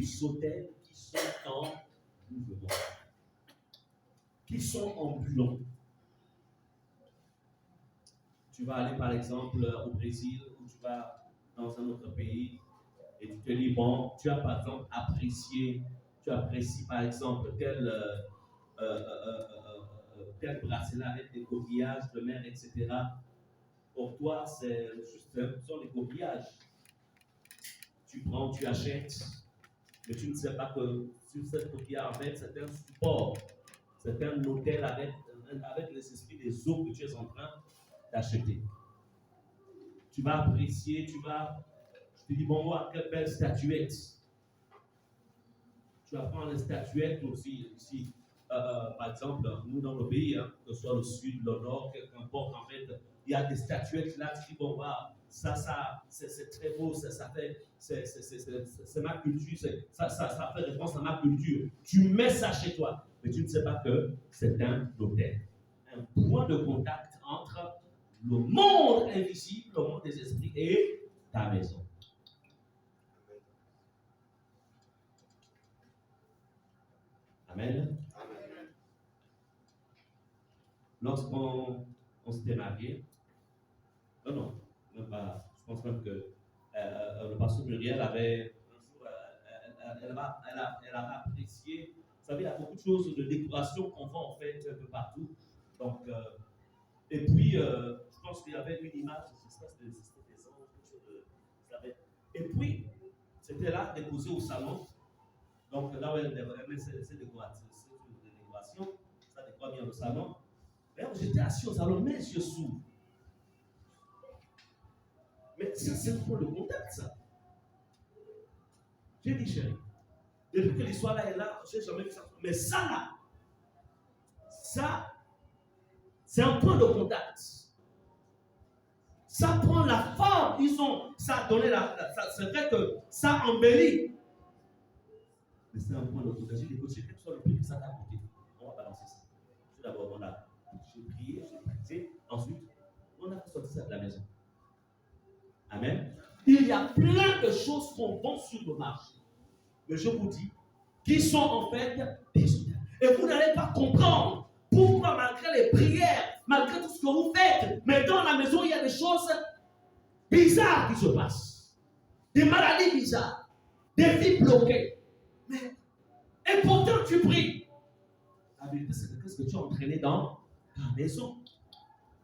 des hôtels qui sont en mouvement, qui sont ambulants. Tu vas aller par exemple au Brésil ou tu vas dans un autre pays et tu te dis, bon, tu as par exemple tu apprécies par exemple tel bracelet avec des coquillages de mer, etc. Pour toi, ce sont des coquillages. Tu prends, tu achètes, mais tu ne sais pas que sur cette coquillage, en fait, c'est un support, c'est un hôtel avec les esprits des eaux que tu es en train d'acheter. Tu vas apprécier, tu te dis, bon, wow, quelle belle statuette. Tu vas prendre les statuettes aussi, ici. Par exemple, nous dans le pays, hein, que ce soit le sud, le nord, qu'importe, en fait, il y a des statuettes là, tu dis, bon, wow, ça, c'est très beau, ça fait, c'est ma culture, ça fait référence à ma culture. Tu mets ça chez toi, mais tu ne sais pas que c'est un hôtel. Un point de contact entre le monde invisible, le monde des esprits et ta maison. Amen. Amen. Lorsqu'on s'était marié, non, même pas, je pense même que le pasteur Muriel avait, un jour, elle avait apprécié, vous savez, il y a beaucoup de choses de décoration qu'on vend en fait un peu partout. Donc, et puis, je pense qu'il y avait une image, je ne sais pas si c'était des anges, quelque chose de. Et puis, c'était là, déposé au salon. Donc là où elle met ses décorations, ça décore bien le salon. Mais j'étais assis au salon, mes yeux s'ouvrent. Mais ça, c'est pour le contact, ça. J'ai dit, chérie, depuis que l'histoire là est là, je n'ai jamais vu ça. Mais ça là, c'est un point de contact. Ça prend la forme, ça a donné c'est vrai que ça embellit. Mais c'est un point de contact. J'ai dit, écoute, quel que soit le prix que ça t'a coûté, on va balancer ça. Tout d'abord, j'ai prié, j'ai prié, ensuite, on a sorti ça de la maison. Amen. Il y a plein de choses qu'on vend sur le marché, mais je vous dis, qui sont en fait des hôtels. Et vous n'allez pas comprendre pourquoi, malgré les prières, malgré tout ce que vous faites, mais dans la maison, il y a des choses bizarres qui se passent. Des maladies bizarres, des vies bloquées. Et pourtant, tu pries. La vérité, c'est que qu'est-ce que tu as entraîné dans ta maison?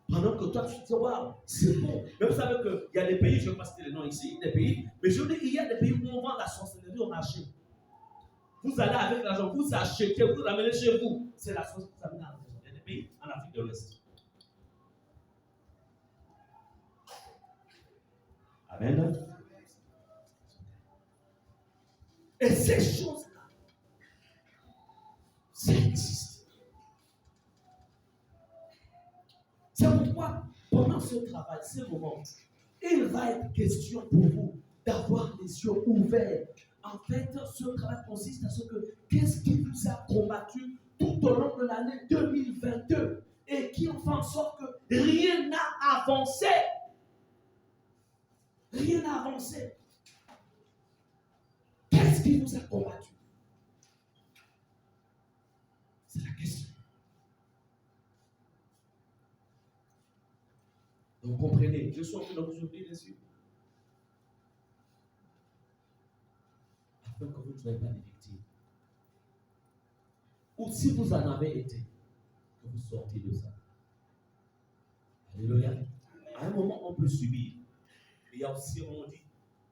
Pendant que toi, tu te dis, waouh, c'est bon. Mais vous savez qu'il y a des pays, je ne vais pas citer les noms ici, des pays, mais je dis, il y a des pays où on vend la sorcellerie au marché. Vous allez avec l'argent, vous achetez, vous l'amenez chez vous. C'est la sorcellerie que vous amenez à la maison. Il y a des pays en Afrique de l'Ouest. Amen. Et ces choses-là, ça existe. C'est pourquoi, pendant ce travail, ce moment, il va être question pour vous d'avoir les yeux ouverts. En fait, ce travail consiste à ce que, qu'est-ce qui vous a combattu tout au long de l'année 2022 et qui fait en sorte que rien n'a avancé. Rien n'a avancé. Qu'est-ce qui vous a combattu? C'est la question. Donc comprenez, je suis en train de vous ouvrir les yeux. Afin que vous ne soyez pas des victimes. Ou si vous en avez été, que vous sortiez de ça. Alléluia. À un moment, on peut subir. Il y a aussi un moment où on dit,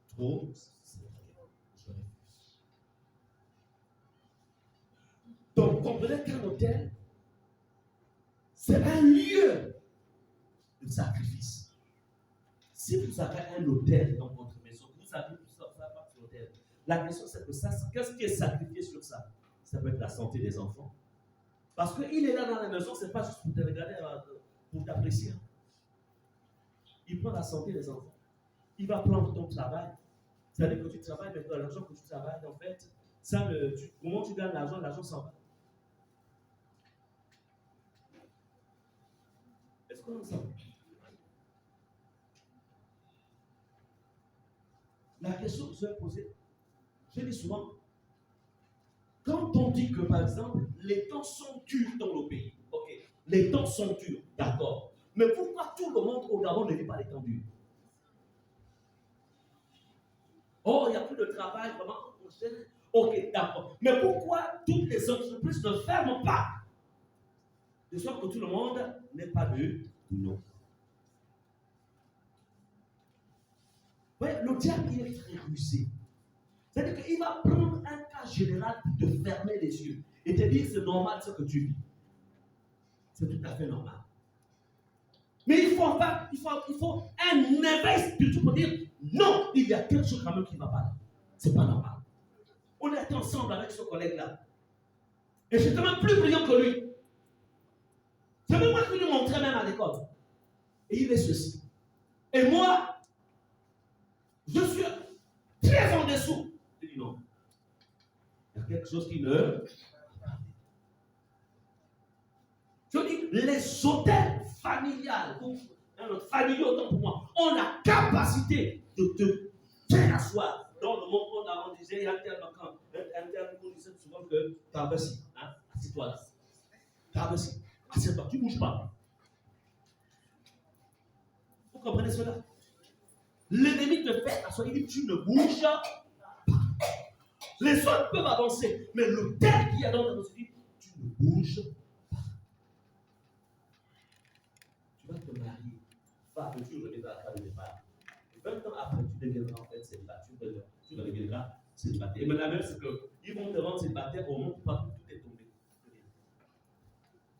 trop, c'est vrai, je refuse. Donc, comprenez qu'un hôtel, c'est un lieu de sacrifice. Si vous avez un hôtel dans votre maison, vous avez tout ça, pas sur l'hôtel. La question, c'est que ça, qu'est-ce qui est sacrifié sur ça? Ça peut être la santé des enfants. Parce qu'il est là dans la maison, ce n'est pas juste pour te regarder, pour t'apprécier. Il prend la santé des enfants. Il va prendre ton travail. C'est-à-dire que tu travailles, mais l'argent que tu travailles, en fait, comment tu gagnes l'argent, l'argent s'en va. Est-ce qu'on en sait? La question que je vais poser, je dis souvent, quand on dit que, par exemple, les temps sont durs dans le pays, ok, les temps sont durs, d'accord. Mais pourquoi tout le monde au Gabon ne vit pas les temps durs? Oh, il n'y a plus de travail, vraiment. Ok, d'accord. Mais pourquoi toutes les entreprises ne ferment pas? De sorte que tout le monde n'ait pas de non. Ouais, le diable, il est très rusé. C'est-à-dire qu'il va prendre un cas général pour te fermer les yeux et te dire c'est normal ce que tu vis. C'est tout à fait normal. Mais il faut un éveil spirituel pour dire non, il y a quelque chose quand même qui ne va pas là. C'est pas normal. On était ensemble avec ce collègue-là. Et j'étais même plus brillant que lui. C'est même moi qui lui montrais même à l'école. Et il est ceci. Et moi, je suis très en dessous. Je dis non. Il y a quelque chose qui ne... Je dis, les hôtels familiales, familiaux autant pour moi, ont la capacité de te faire asseoir. Dans le monde, on disait, il y a un terme qu'on disait souvent que t'as assis, hein, assis-toi là. T'as assis, assieds-toi, tu ne bouges pas. Vous comprenez cela? L'ennemi te fait asseoir, il dit, tu ne bouges pas. Les autres peuvent avancer, mais le tel qui est dans ta vie, tu ne bouges pas. Tu vas te marier, va que tu reviendras à la de départ. 20 ans après, tu deviendras en fait célibataire. Tu deviendras célibataire. Et maintenant, même, c'est qu'ils vont te rendre célibataire au moment où tout est tombé.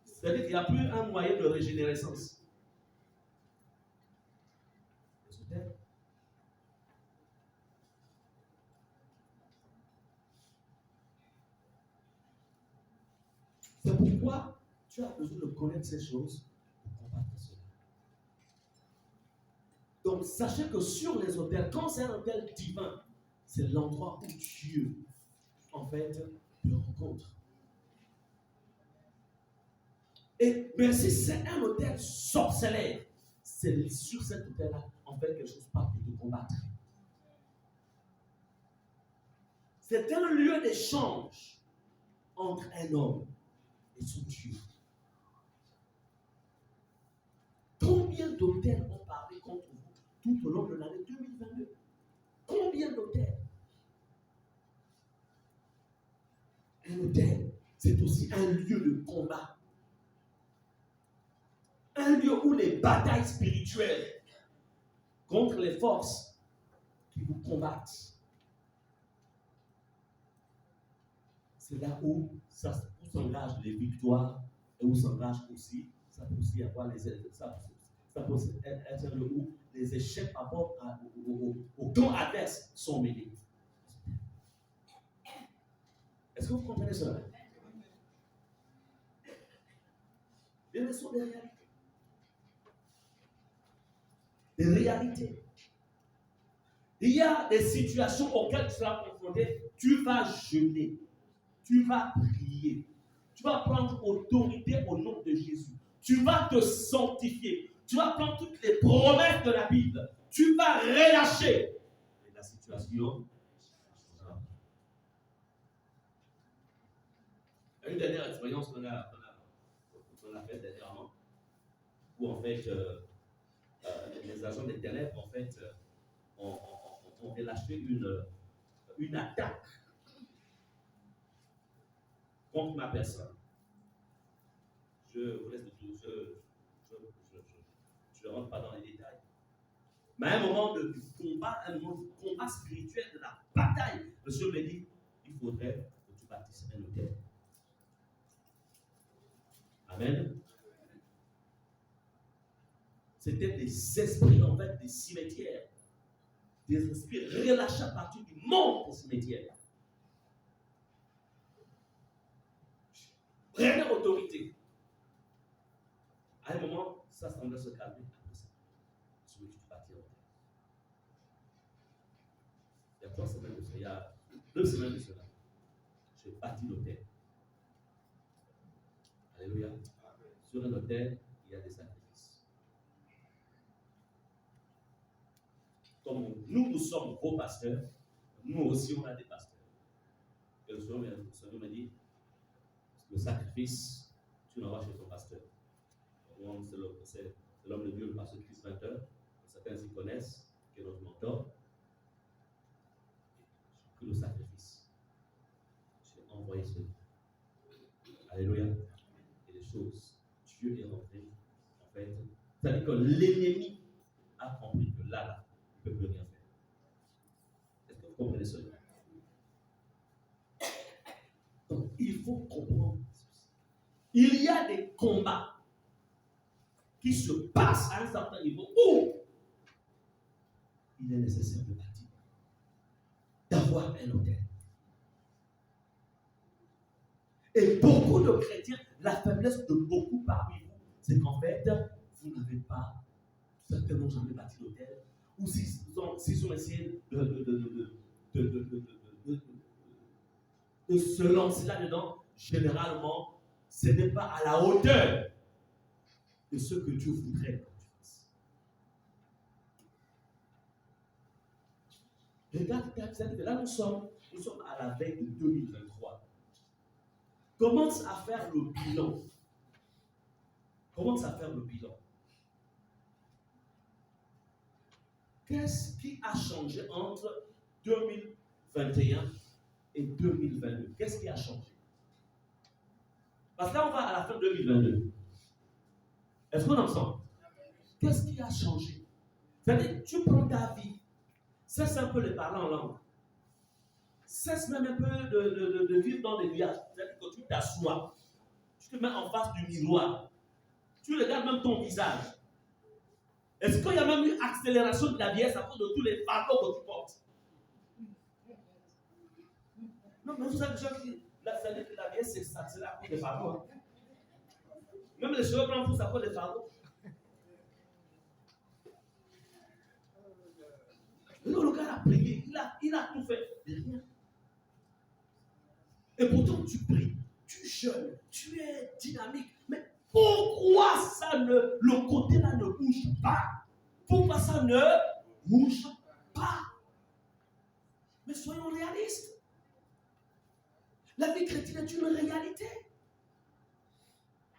C'est-à-dire qu'il n'y a plus un moyen de régénérescence. C'est pourquoi tu as besoin de connaître ces choses pour combattre cela. Donc, sachez que sur les autels, quand c'est un autel divin, c'est l'endroit où Dieu, en fait, te rencontre. Mais si c'est un autel sorcellaire, c'est sur cet autel-là, en fait, quelque chose pas pour te combattre. C'est un lieu d'échange entre un homme et son Dieu. Combien d'autels ont parlé contre vous tout au long de l'année 2022? Combien d'autels? Un autel, c'est aussi un lieu de combat. Un lieu où les batailles spirituelles contre les forces qui vous combattent. C'est là où s'engagent les victoires et où s'engagent aussi, ça peut aussi avoir ça peut être un lieu où les échecs par rapport au camp adverse sont mêlés. Est-ce que vous comprenez cela? Mais ce sont des réalités. Des réalités. Il y a des situations auxquelles tu seras confronté, tu vas jeûner, tu vas prier, tu vas prendre autorité au nom de Jésus, tu vas te sanctifier, tu vas prendre toutes les promesses de la Bible, tu vas relâcher. Et la situation. Une dernière expérience qu'on a faite dernièrement, où en fait les agents des ténèbres en fait ont relâché une attaque contre ma personne. Je vous laisse tout, je ne rentre pas dans les détails. Mais à un moment de combat spirituel, de la bataille, le Seigneur me dit, il faudrait que tu bâtisses un hôtel. Amen. C'était des esprits, en fait, des cimetières. Des esprits relâchés à partir du monde des cimetières. Prenez autorité. À un moment, ça semblait se calmer. Celui qui bâtit l'hôtel. Il y a 3 semaines de cela, il y a 2 semaines de cela. J'ai bâti l'hôtel. Alléluia. Sur un hôtel, il y a des sacrifices. Comme nous sommes vos pasteurs, nous aussi on a des pasteurs. Et le Seigneur me dit, le sacrifice, tu l'envoies chez ton pasteur. C'est l'homme de Dieu, le pasteur Chris Winter. Certains s'y connaissent, qui est notre mentor. Que le sacrifice. J'ai envoyé ce. Alléluia. Et les choses. Dieu est rentré. En fait, c'est-à-dire que l'ennemi a compris que là, il ne peut plus rien faire. Est-ce que vous comprenez cela? Donc, il faut comprendre. Il y a des combats qui se passent à un certain niveau où il est nécessaire de bâtir, d'avoir un hôtel. Et beaucoup de chrétiens, la faiblesse de beaucoup parmi vous, c'est qu'en fait, vous n'avez pas, certainement jamais bâti d'hôtel, ou s'ils ont essayé de se lancer là-dedans, généralement, ce n'est pas à la hauteur de ce que Dieu voudrait que tu fasses. Regarde, là nous sommes à la veille de 2023. Commence à faire le bilan. Commence à faire le bilan. Qu'est-ce qui a changé entre 2021 et 2022? Qu'est-ce qui a changé? Parce que là, on va à la fin de 2022. Est-ce qu'on est ensemble? Qu'est-ce qui a changé? C'est-à-dire, tu prends ta vie, cesse un peu de parler en langue. Cesse même un peu de vivre dans des nuages. C'est-à-dire que tu t'assois, tu te mets en face du miroir, tu regardes même ton visage. Est-ce qu'il y a même eu accélération de la vieillesse à cause de tous les fardeaux que tu portes? Non, mais vous savez déjà que la vieillesse s'accélère à cause des fardeaux. Même les cheveux blancs poussent à cause des fardeaux. Le gars a prié, il a tout fait, mais rien. Et pourtant tu pries, tu jeûnes, tu es dynamique. Mais pourquoi le côté là ne bouge pas? Pourquoi ça ne bouge pas? Mais soyons réalistes. La vie chrétienne est une réalité.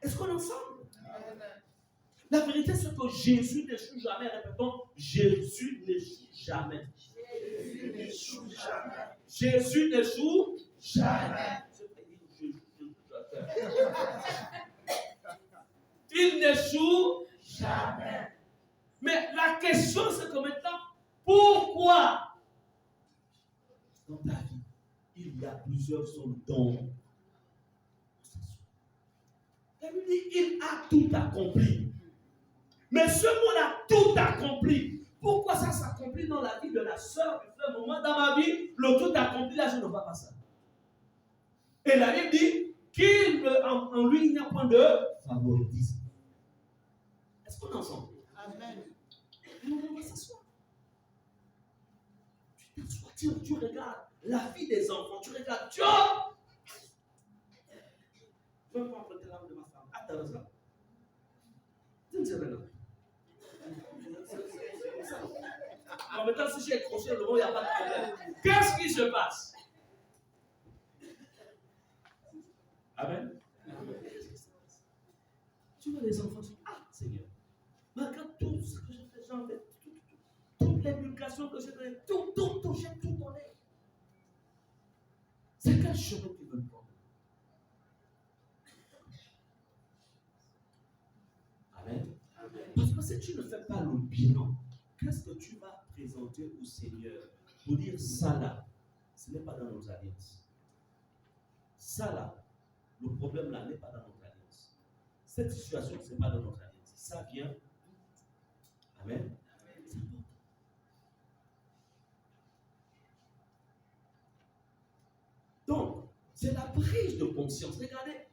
Est-ce qu'on est ensemble? La vérité, c'est que Jésus n'échoue jamais. Répétons, Jésus n'échoue jamais. Jésus n'échoue jamais. Jésus n'échoue jamais. Il n'échoue jamais. Mais la question, c'est que maintenant, pourquoi dans ta vie, il y a plusieurs dons? La Bible dit, il a tout accompli. Mais ce monde a tout accompli. Pourquoi ça s'accomplit dans la vie de la sœur du frère? Moi, dans ma vie, le tout accompli, là, je ne vois pas ça. Et la Bible dit qu'en lui, il n'y a point de favoritisme. Est-ce qu'on est ensemble? Amen. On va s'asseoir. Tu t'assois, tu regardes la vie des enfants, tu regardes Dieu. Je vais prendre le terrain de ma femme. Attends ça. Tu ne sais rien. En même temps, si j'ai accroché le mot, il n'y a pas de problème. Qu'est-ce qui se passe? Amen. Tu vois les enfants, ah Seigneur, regarde tout ce que j'ai fait, j'en fais, toute l'éducation que j'ai donnée, tout, j'ai tout donné. C'est quel chemin qu'ils veulent prendre? Amen. Parce que si tu ne fais pas le bilan, qu'est-ce que tu vas présenter au Seigneur pour dire ça là, ce n'est pas dans nos alliances. Ça là, le problème là n'est pas dans notre alliance. Cette situation, ce n'est pas dans notre alliance. Ça vient. Amen. Donc, c'est la prise de conscience. Regardez.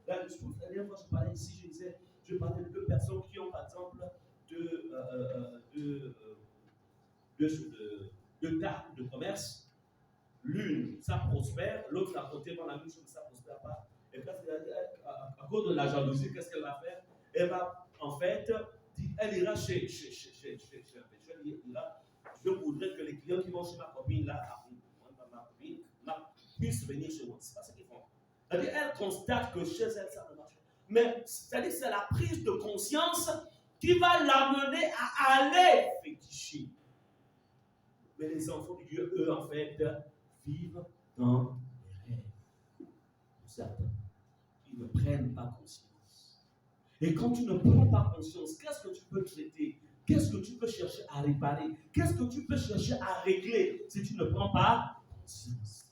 La dernière fois, je parlais ici, je parlais de deux personnes qui ont, par exemple, deux cartes de commerce. L'une, ça prospère, l'autre, à côté, dans la même chose, ça ne prospère pas. Et à cause de la jalousie, qu'est-ce qu'elle va faire? Elle va, en fait, elle ira chez je voudrais que les clients qui vont chez ma copine, là, ma copine, puissent venir chez moi. C'est pas ce qu'ils font. C'est-à-dire, elle constate que chez elle, ça ne marche pas. Mais c'est-à-dire, c'est la prise de conscience qui va l'amener à aller féticher. Mais les enfants de Dieu, eux, en fait, vivent dans les rêves. Certains, ils ne prennent pas conscience. Et quand tu ne prends pas conscience, qu'est-ce que tu peux traiter? Qu'est-ce que tu peux chercher à réparer? Qu'est-ce que tu peux chercher à régler si tu ne prends pas conscience?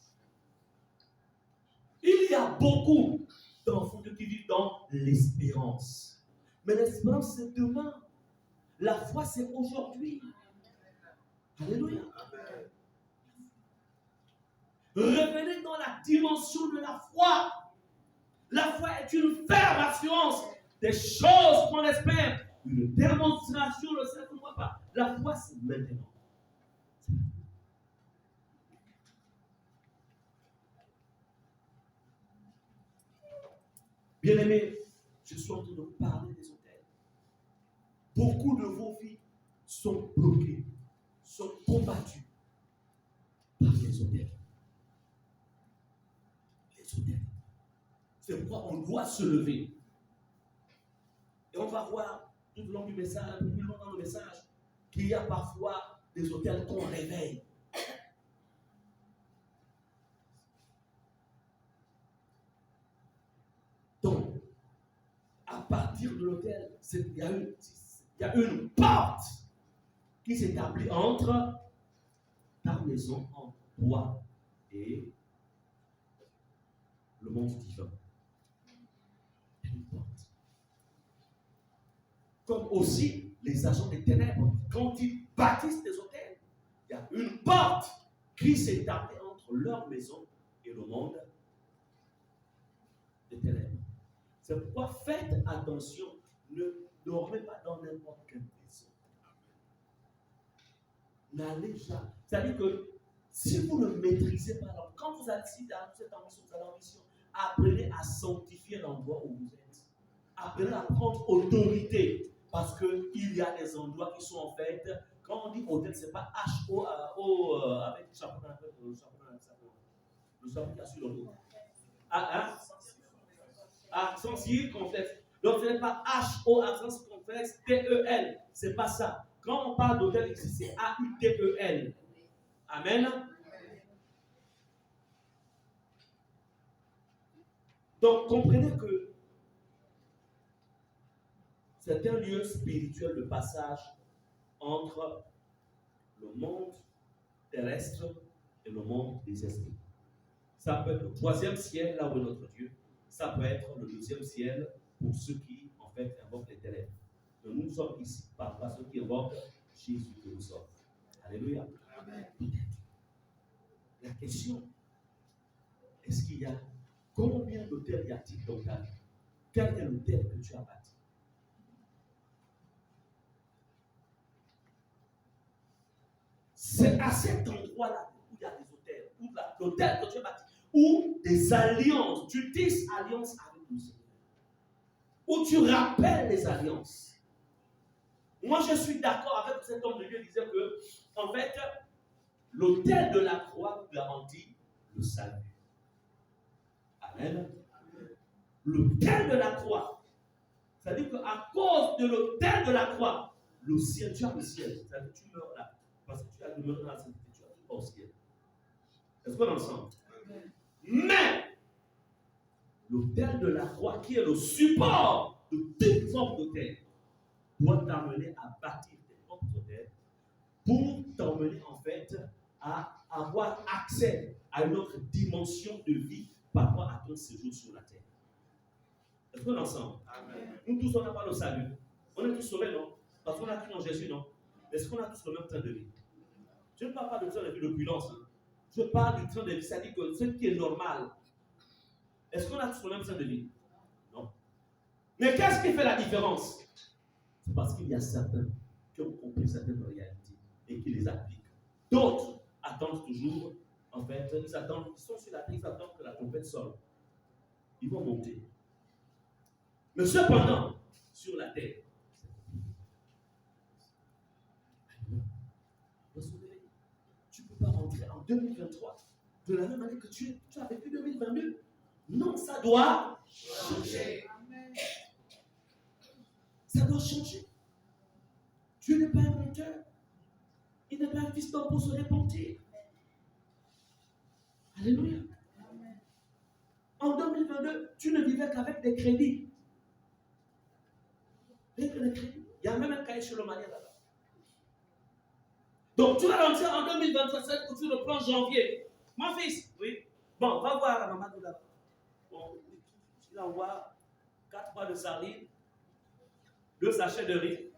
Il y a beaucoup d'enfants qui vivent dans l'espérance. Mais l'espérance, c'est demain. La foi, c'est aujourd'hui. Alléluia. Revenez dans la dimension de la foi. La foi est une ferme assurance des choses qu'on espère. Une démonstration, le sait qu'on ne voit pas. La foi, c'est maintenant. Bien-aimés, je suis en train de parler des hôtels. Beaucoup de vos vies sont bloquées, sont combattues par les hôtels. Les hôtels. C'est pourquoi on doit se lever. Et on va voir tout au long du message, un peu plus loin dans le message, qu'il y a parfois des hôtels qu'on réveille. Donc, à partir de l'hôtel, il y a une porte qui s'établit entre ta maison en toi et le monde divin. Il y a une porte. Comme aussi les agents des ténèbres, quand ils bâtissent des hôtels, il y a une porte qui s'établit entre leur maison et le monde des ténèbres. C'est pourquoi faites attention, ne dormez pas dans n'importe quelle maison. N'allez jamais. C'est-à-dire que si vous ne maîtrisez pas l'endroit, quand vous êtes dans cette ambition, vous avez l'ambition, apprenez à sanctifier l'endroit où vous êtes. Apprenez à prendre autorité. Parce qu'il y a des endroits qui sont en fait, quand on dit hôtel, ce n'est pas H-O avec le chapeau dans le chapeau qui a sur le dos. Accent circonflexe. Donc ce n'est pas H-O accent circonflexe T-E-L. Ce n'est pas ça. Quand on parle d'hôtel ici, c'est A-U-T-E-L. Amen. Donc comprenez que c'est un lieu spirituel de passage entre le monde terrestre et le monde des esprits. Ça peut être le troisième ciel, là où est notre Dieu. Ça peut être le deuxième ciel pour ceux qui, en fait, invoquent les ténèbres. Donc, nous sommes ici par ceux qui invoquent Jésus que nous sommes. Alléluia. Amen. La question, est-ce qu'il y a combien d'hôtels y a-t-il dans ta vie? Quel est l'hôtel que tu as bâti? C'est à cet endroit-là où il y a des hôtels, où l'hôtel que tu as bâti, où des alliances, tu tisses alliance avec le Seigneur, où tu rappelles les alliances. Moi, je suis d'accord avec cet homme de Dieu qui disait que, en fait, l'autel de la croix nous garantit le salut. Amen. L'autel de la croix, c'est-à-dire qu'à cause de l'autel de la croix, le ciel, tu as le ciel, c'est-à-dire que tu meurs là, parce que tu as demeuré dans la sainteté, tu as tout au ciel. Est-ce qu'on est ensemble? Mais, l'autel de la croix, qui est le support de toute forme d'autel, doit t'amener à bâtir tes propres hôtels pour t'emmener en fait à avoir accès à une autre dimension de vie par rapport à ton séjour sur la terre. Est-ce qu'on est ensemble? Amen. Nous tous, on n'a pas le salut. On est tous sauvés, non? Parce qu'on a cru en Jésus, non? Est-ce qu'on a tous le même train de vie? Je ne parle pas de train de vie d'opulence. Je parle du train de vie, c'est-à-dire que ce qui est normal. Est-ce qu'on a tous le même train de vie? Non. Mais qu'est-ce qui fait la différence? C'est parce qu'il y a certains qui ont compris certaines réalités et qui les appliquent. D'autres attendent toujours, en fait, ils sont sur la terre, ils attendent que la trompette sonne. Ils vont monter. Mais cependant, sur la terre, tu ne peux pas rentrer en 2023 de la même année que tu as vécu 2022. Non, ça doit changer. Ça doit changer. Dieu n'est pas un menteur. Il n'est pas un fils d'homme pour se repentir. Alléluia. En 2022, tu ne vivais qu'avec des crédits. Rien que des crédits. Il y a même un cahier sur le manière là-bas. Donc, tu vas rentrer en 2023 où tu reprends janvier. Mon fils, oui. Bon, va voir la maman de là-bas. Bon, il envoie 4 pois de sardines, 2 sachets de riz,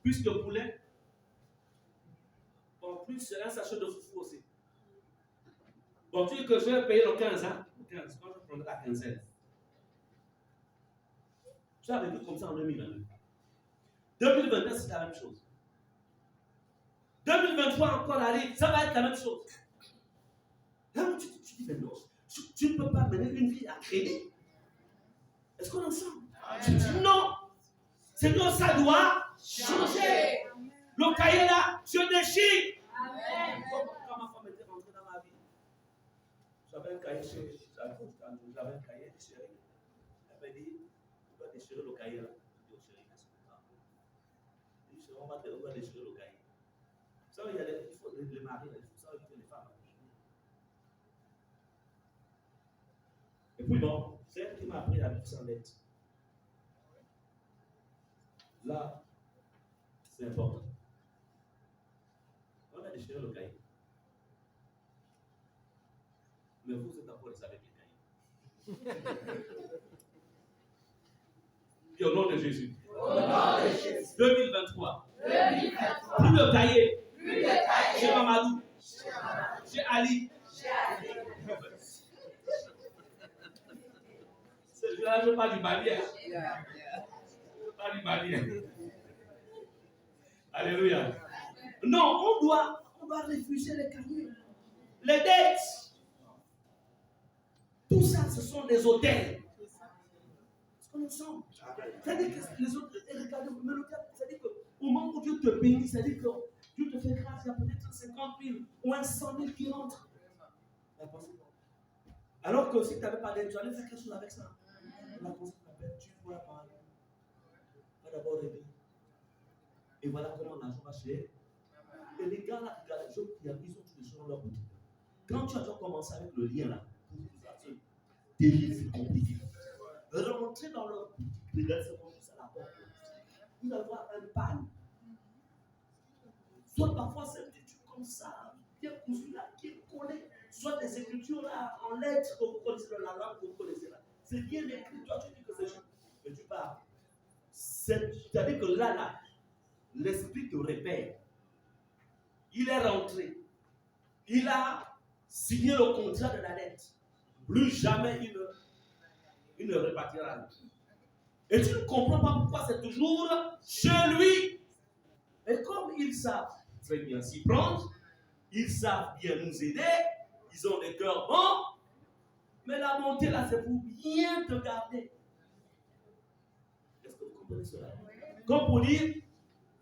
plus de poulet, bon, plus un sachet de foufou aussi. Bon, tu dis que je vais payer le 15, hein? Le 15, quand je prendrai la quinzaine. Tu as vécu comme ça en 2022. 2022, c'est la même chose. 2023 encore arrive, ça va être la même chose. Là, tu dis, mais non, tu ne peux pas mener une vie à crédit. Est-ce qu'on est ensemble? Tu dis non. Seigneur, ça doit changer. Le cahier là, je déchire. Quand ma femme était rentrée dans ma vie, j'avais un cahier chez j'avais un cahier déchiré. Elle m'a dit, on va déchirer le cahier là. Je dis, chérie, qu'est-ce qu'on va? Je dis, on va déchirer le cahier. Vous savez, il faut les maris, il faut ça éviter les femmes. Et puis bon, c'est elle qui m'a appris à vivre sans lettre. Là, c'est important. On a déchiré le cahier. Mais vous êtes encore les avec les cahiers. Et au nom de Jésus. Au nom de Jésus. 2023. Plus de cahier. Chez Mamadou. Chez Ali. Je ne veux pas du Mali. Pas du Mali. Alléluia. Non, on doit réfugier les cahiers. Les dettes. Tout ça, ce sont des hôtels. Est-ce qu'on est ensemble? C'est-à-dire que les autres, regardez, c'est-à-dire qu'au moment où Dieu te bénit, c'est-à-dire que Dieu te fait grâce, il y a peut-être 50 000 ou 100 000 qui rentrent. Alors que si tu n'avais pas d'aide, tu allais faire quelque chose avec ça. La conseil t'appelle, tu dois parler. Va d'abord aider. Et voilà comment l'argent va chez. Et les gars là, ils ont tous les choses dans leur boutique. Quand tu as commencé avec le lien là, c'est compliqué. Rentrer dans leur boutique, regarde ce qu'on dit à la porte. Vous allez voir un panne. Soit parfois c'est un petit truc comme ça, qui est cousu là, qui est collé. Soit des écritures là, en lettres que vous connaissez dans la langue que vous connaissez là. C'est bien écrit, toi tu dis que c'est juste. Mais tu parles. C'est-à-dire que là, l'esprit te repère. Il est rentré. Il a signé le contrat de la dette. Plus jamais il ne repartira. Et tu ne comprends pas pourquoi c'est toujours chez lui. Et comme ils savent très bien s'y prendre, ils savent bien nous aider, ils ont des cœurs bons, mais la montée là, c'est pour bien te garder. Est-ce que vous comprenez cela? Comme pour dire,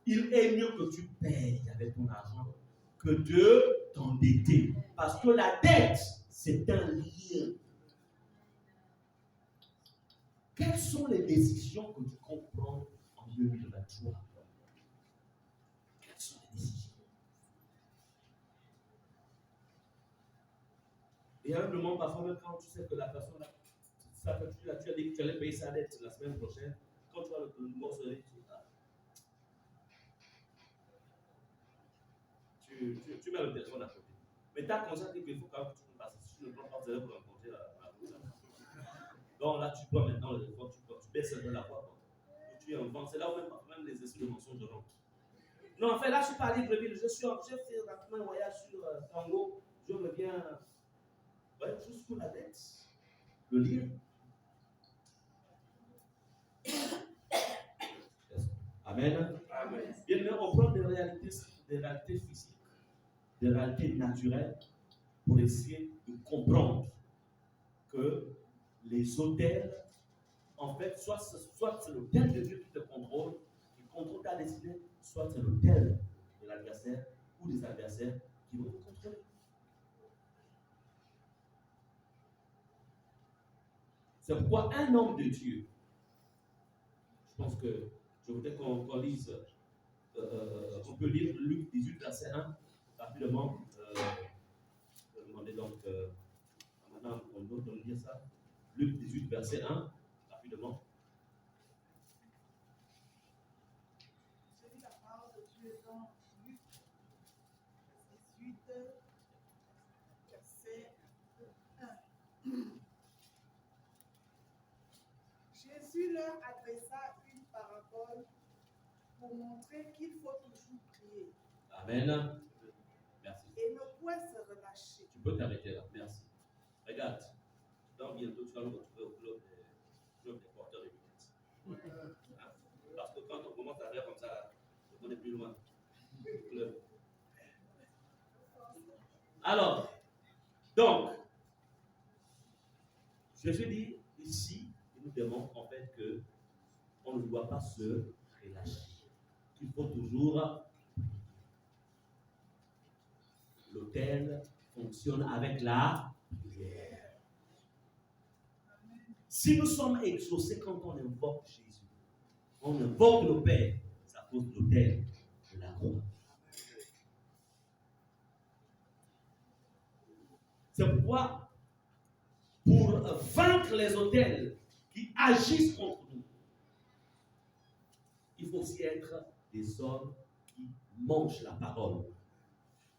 il est mieux que tu payes avec ton argent que de t'endetter. Parce que la dette, c'est un lien. Quelles sont les décisions que tu comptes prendre en 2023? Quelles sont les décisions? Et à un moment, parfois, même quand tu sais que la personne, tu as dit que tu allais payer sa dette la semaine prochaine, quand tu vas le morceler, tu mets le téléphone à côté. Mais tu as conscience qu'il faut quand même que tu passes. Si tu ne prends pas, vous allez vous rencontrer la route. Donc là, tu prends maintenant le téléphone, tu baisses un peu la voix. Tu es en vent. C'est là où même les esprits de mensonge rentrent. Non, en fait, là, je suis pas à Libreville. J'ai fait rapidement un voyage sur Tango. Je reviens juste pour la dette. Le lien. Amen. Amen. Bien, mais on prend des réalités physiques, des réalités naturelles pour essayer de comprendre que les autels, en fait, soit c'est l'autel de Dieu qui te contrôle, qui contrôle ta destinée, soit c'est l'autel de l'adversaire ou des adversaires qui vont te contrôler. C'est pourquoi un homme de Dieu, je pense que je voudrais qu'on lise, on peut lire Luc 18, verset 1, rapidement. Je vais demander donc à madame Kondo de lire ça. Luc 18, verset 1, rapidement. Je lis la parole de Dieu dans Luc 18, verset 1. Jésus leur adressa une parabole pour montrer qu'il faut toujours prier. Amen. Merci. Et ne point se relâcher. Tu peux t'arrêter là. Merci. Regarde, dans bientôt tu vas nous retrouver au club des porteurs de lunettes. Parce que quand on commence à faire comme ça, on est plus loin. Club. Alors, donc, Jésus dit ici, il nous démontre en fait que on ne doit pas se relâcher. Il faut toujours. L'autel fonctionne avec la prière. Si nous sommes exaucés quand on invoque Jésus, on invoque le Père, c'est à cause de l'autel de la croix. C'est pourquoi, pour vaincre les autels qui agissent contre nous, il faut aussi être des hommes qui mangent la parole.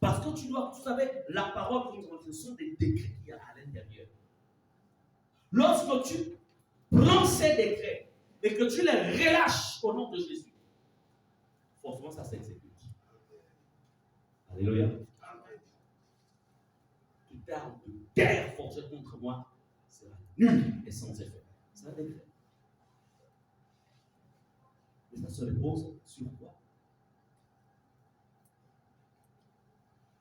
Parce que vous savez, la parole, ce sont des décrets qu'il y a à l'intérieur. Lorsque tu prends ces décrets et que tu les relâches au nom de Jésus, forcément ça s'exécute. Alléluia. Toute arme de guerre forgée contre moi sera nulle et sans effet. C'est un décret. Mais ça se repose sur quoi?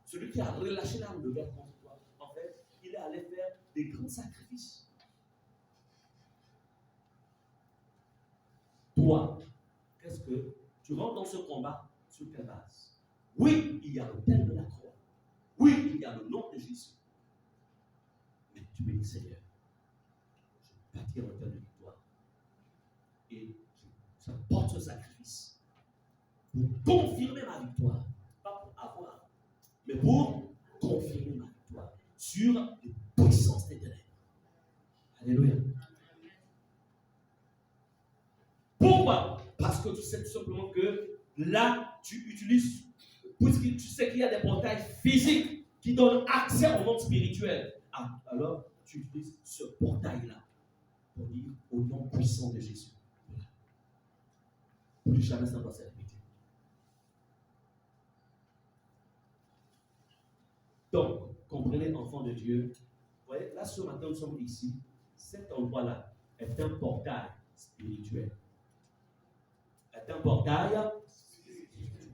Celui qui a relâché l'arme de guerre contre toi, en fait, il est allé faire des grands sacrifices. Toi, qu'est-ce que tu rentres dans ce combat sur quelle base? Oui, il y a l'autel de la croix. Oui, il y a le nom de Jésus. Mais tu me dis, Seigneur, je bâtis l'autel de victoire. Et je porte ce sacrifice pour confirmer ma victoire. Pas pour avoir, mais pour confirmer ma victoire sur les puissances des ténèbres. Alléluia. Pourquoi? Parce que tu sais tout simplement que là, tu utilises, puisque tu sais qu'il y a des portails physiques qui donnent accès au monde spirituel. Alors, tu utilises ce portail-là pour dire au nom puissant de Jésus. Voilà. Plus jamais ça ne doit se répéter. Donc, comprenez, enfants de Dieu, vous voyez, là ce matin, nous sommes ici. Cet endroit-là est un portail spirituel. Est un portail spirituel.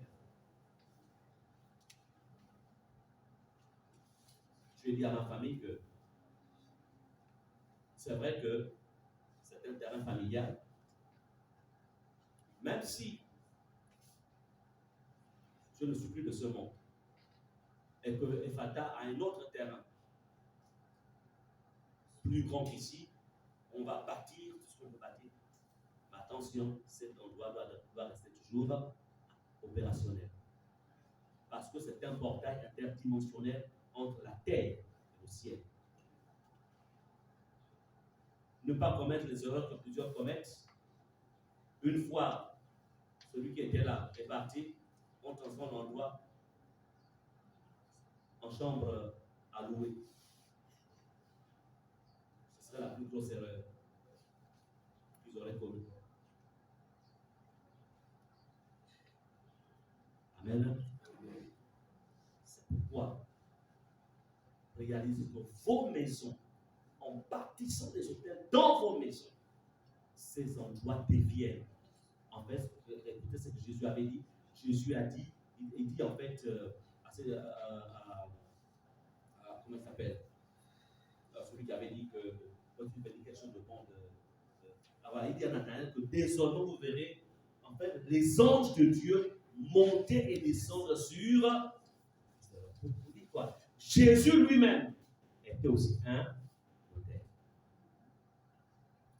Je dis à ma famille que c'est vrai que c'est un terrain familial, même si je ne suis plus de ce monde et que Ephata a un autre terrain plus grand qu'ici, on va bâtir tout ce qu'on peut bâtir. Mais attention, cet endroit doit rester toujours opérationnel. Parce que c'est un portail interdimensionnel entre la terre et le ciel. Ne pas commettre les erreurs que plusieurs commettent. Une fois, celui qui était là est parti, on transforme l'endroit en chambre à louer. Ce serait la plus grosse erreur qu'ils auraient commise. Amen. C'est pourquoi réalisez que vos maisons, en bâtissant des hôtels dans vos maisons, ces endroits deviennent. En fait, écoutez ce que Jésus avait dit. Jésus a dit, il dit en fait, comment il s'appelle? Celui qui avait dit que quand il fait quelque chose de bon, voilà, il dit à Nathanaël que désormais vous verrez en fait les anges de Dieu monter et descendre sur. Vous dites quoi? Jésus lui-même était aussi un hôtel.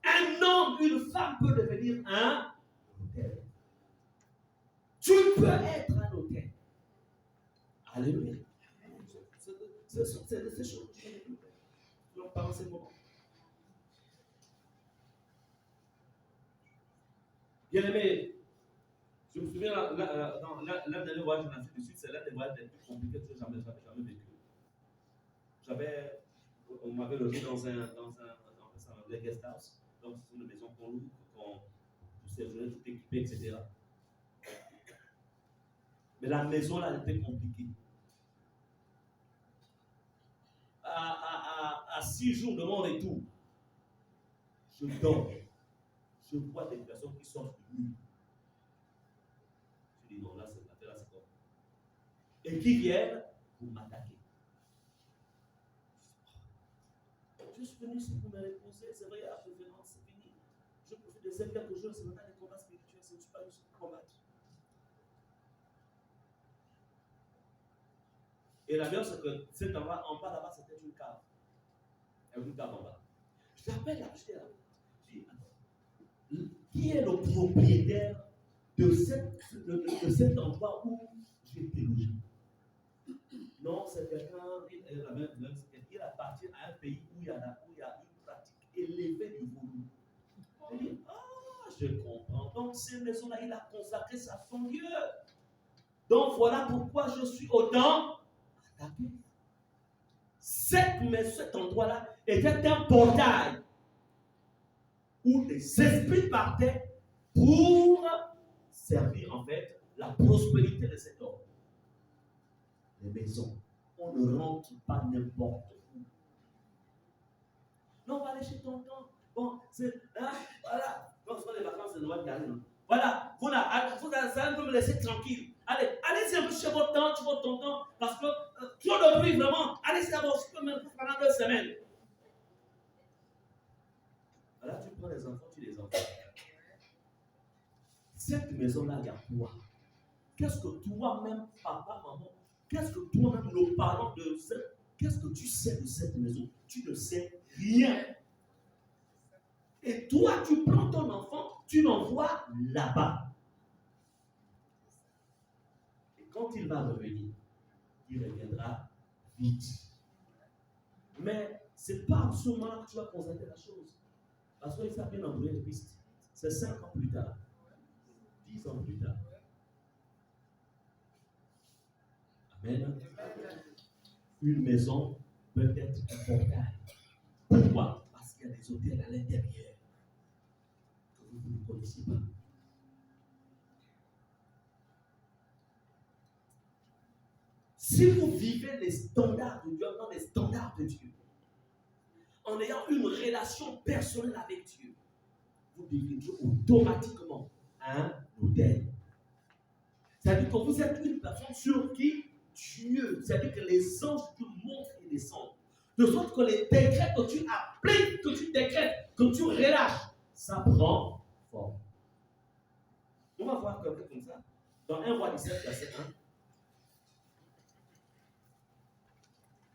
Un homme, une femme peut devenir un autel. Tu peux être un autel. Alléluia. C'est ces choses. Donc, pendant ces moments. Bien aimé, je me souviens, dans l'un des voyages en Afrique du Sud, c'est l'un des voyages les plus compliqués que j'avais jamais vécu. On m'avait logé dans un guest house, donc c'est une maison qu'on loue, pour séjourner, tout équipé, etc. Mais la maison là était compliquée. À 6 jours de mon retour, je dors. Je vois des personnes qui sortent du mur. Je dis non, là c'est quoi? Et qui viennent pour m'attaquer. Je suis venu ici pour me reposer, c'est vrai, à préférence, c'est fini. Je profite de ces quelques jours, c'est maintenant des combats spirituels, je ne suis pas ici pour combattre. Et la meilleure, c'est que cet endroit, en bas là-bas, c'était une cave. Il y avait une cave en bas. Je l'appelle là, je dis là. Je dis, attends, qui est le propriétaire de cet endroit où j'ai été logé? Non, c'est quelqu'un, il appartient à un pays où il y a une pratique élevée du volume. Il dit, je comprends. Donc, ces maisons-là, il a consacré ça à son Dieu. Donc, voilà pourquoi je suis autant attaqué. Cet endroit-là était un portail où les esprits partaient pour servir, en fait, la prospérité de cet homme. Les maisons, on ne rentre pas n'importe où. Non, on va aller chez tonton. Bon, c'est là, voilà. Donc, ce sont les vacances de Noël qui arrivent. Voilà, vous allez me laisser tranquille. Allez-y un peu chez votre tante, votre tonton, parce que trop de bruit, vraiment. Allez-y d'abord, je peux même pendant 2 semaines. Voilà, tu prends les enfants, tu les envoies. Cette maison-là, il y a quoi? Qu'est-ce que toi-même, papa, maman, qu'est-ce que toi-même, nos parents de cette, qu'est-ce que tu sais de cette maison? Tu ne sais rien. Et toi, tu prends ton enfant, tu l'envoies là-bas. Et quand il va revenir, il reviendra vite. Mais ce n'est pas en ce moment que tu vas constater la chose. Parce qu'il s'est bien embrouillé de piste. C'est 5 ans plus tard. 10 ans plus tard. Amen. Une maison peut être un portail. Pourquoi? Parce qu'il y a des hôtels à l'intérieur que vous ne connaissez pas. Si vous vivez les standards de Dieu, dans les standards de Dieu, en ayant une relation personnelle avec Dieu, vous deviendrez automatiquement un hôtel. C'est-à-dire que vous êtes une personne sur qui Dieu, c'est-à-dire que les anges de Dieu montent et descendent. De sorte que les décrets que tu appliques, que tu décrètes, que tu relâches, ça prend forme. On va voir quelqu'un comme ça. Dans 1 Roi 17, verset 1.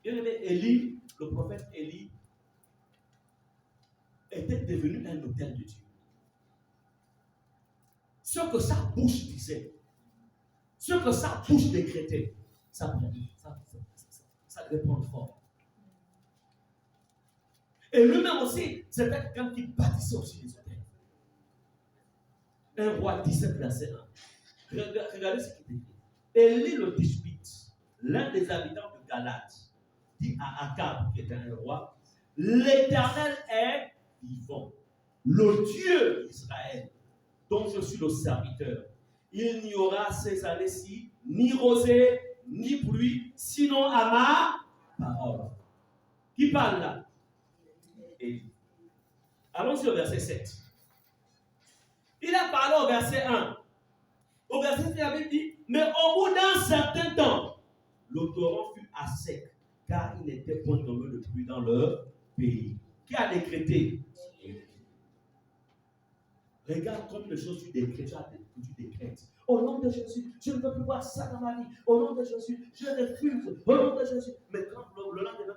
Bien aimé, Élie, le prophète Élie, était devenu un hôtel de Dieu. Ce que sa bouche disait, ce que sa bouche décrétait, ça devait prendre forme. Et lui-même aussi, c'était quelqu'un qui bâtissait aussi les hôtels. 1 Roi 17, verset 1. Regardez ce qu'il dit. Élie le Tishbite, l'un des habitants de Galate, dit à Akab, qui était un roi, l'Éternel est vivant, le Dieu d'Israël, dont je suis le serviteur. Il n'y aura ces années-ci ni rosée, ni pluie, sinon à ma parole. Qui parle là? Élie. Allons-y au verset 7. Il a parlé au verset 1. Au verset 7, il avait dit, mais au bout d'un certain temps, le torrent fut à sec, car il n'était point tombé de pluie dans le pays. Qui a décrété? Regarde comme les choses tu décrètes. Au nom de Jésus, je ne veux plus voir ça dans ma vie. Au nom de Jésus, je refuse. Au nom de Jésus. Mais quand le lendemain,